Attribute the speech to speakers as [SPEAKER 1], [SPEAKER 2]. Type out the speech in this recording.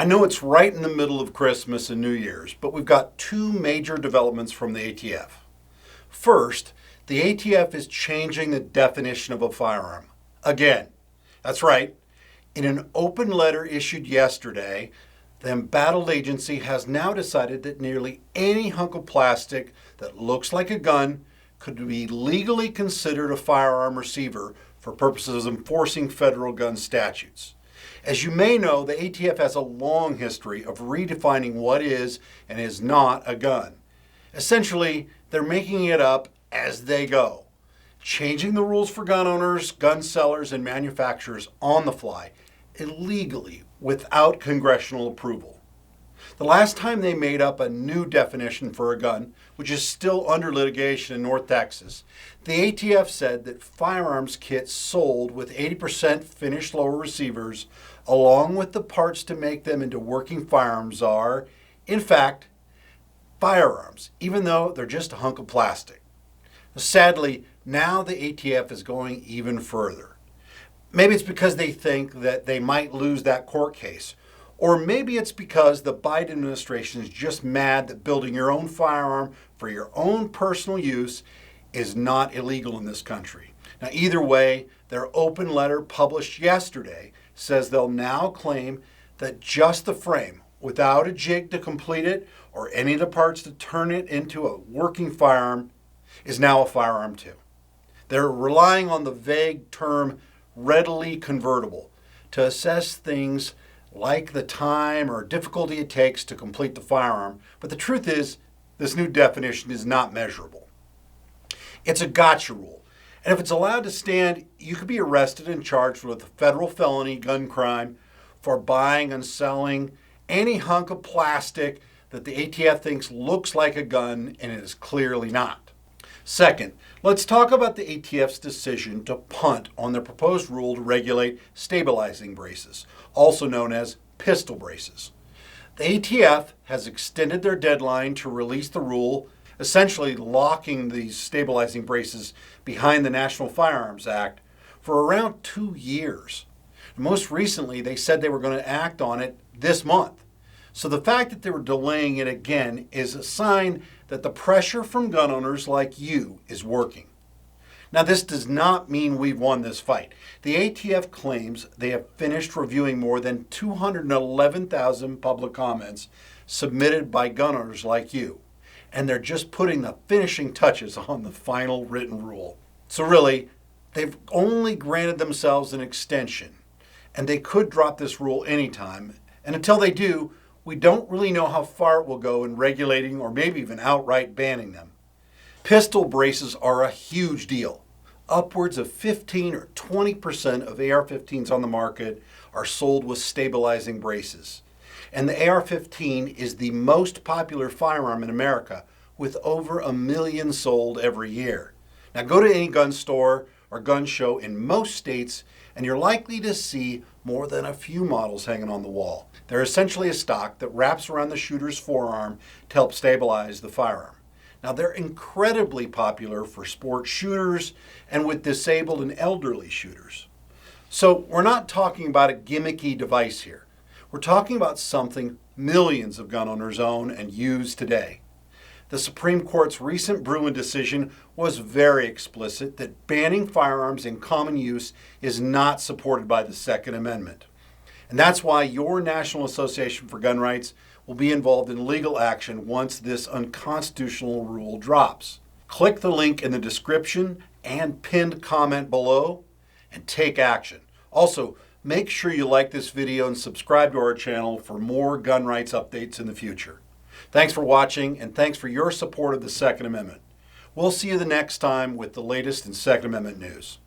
[SPEAKER 1] I know it's right in the middle of Christmas and New Year's, but we've got two major developments from the ATF. First, the ATF is changing the definition of a firearm. Again, that's right. In an open letter issued yesterday, the embattled agency has now decided that nearly any hunk of plastic that looks like a gun could be legally considered a firearm receiver for purposes of enforcing federal gun statutes. As you may know, the ATF has a long history of redefining what is and is not a gun. Essentially, they're making it up as they go, changing the rules for gun owners, gun sellers, and manufacturers on the fly, illegally, without congressional approval. The last time they made up a new definition for a gun, which is still under litigation in North Texas, the ATF said that firearms kits sold with 80% finished lower receivers, along with the parts to make them into working firearms, are, in fact, firearms, even though they're just a hunk of plastic. Sadly, now the ATF is going even further. Maybe it's because they think that they might lose that court case. Or maybe it's because the Biden administration is just mad that building your own firearm for your own personal use is not illegal in this country. Now, either way, their open letter published yesterday says they'll now claim that just the frame, without a jig to complete it or any of the parts to turn it into a working firearm, is now a firearm too. They're relying on the vague term readily convertible to assess things like the time or difficulty it takes to complete the firearm, but the truth is, this new definition is not measurable. It's a gotcha rule, and if it's allowed to stand, you could be arrested and charged with a federal felony gun crime for buying and selling any hunk of plastic that the ATF thinks looks like a gun and it is clearly not. Second, let's talk about the ATF's decision to punt on their proposed rule to regulate stabilizing braces, also known as pistol braces. The ATF has extended their deadline to release the rule, essentially locking these stabilizing braces behind the National Firearms Act, for around 2 years. Most recently, they said they were going to act on it this month. So the fact that they were delaying it again is a sign that the pressure from gun owners like you is working. Now, this does not mean we've won this fight. The ATF claims they have finished reviewing more than 211,000 public comments submitted by gun owners like you, and they're just putting the finishing touches on the final written rule. So really, they've only granted themselves an extension, and they could drop this rule anytime, and until they do, we don't really know how far it will go in regulating or maybe even outright banning them. Pistol braces are a huge deal. Upwards of 15 or 20% of AR-15s on the market are sold with stabilizing braces. And the AR-15 is the most popular firearm in America, with over 1 million sold every year. Now go to any gun store or gun show in most states and you're likely to see more than a few models hanging on the wall. They're essentially a stock that wraps around the shooter's forearm to help stabilize the firearm. Now, they're incredibly popular for sport shooters and with disabled and elderly shooters. So we're not talking about a gimmicky device here. We're talking about something millions of gun owners own and use today. The Supreme Court's recent Bruin decision was very explicit that banning firearms in common use is not supported by the Second Amendment. And that's why your National Association for Gun Rights will be involved in legal action once this unconstitutional rule drops. Click the link in the description and pinned comment below and take action. Also, make sure you like this video and subscribe to our channel for more gun rights updates in the future. Thanks for watching, and thanks for your support of the Second Amendment. We'll see you the next time with the latest in Second Amendment news.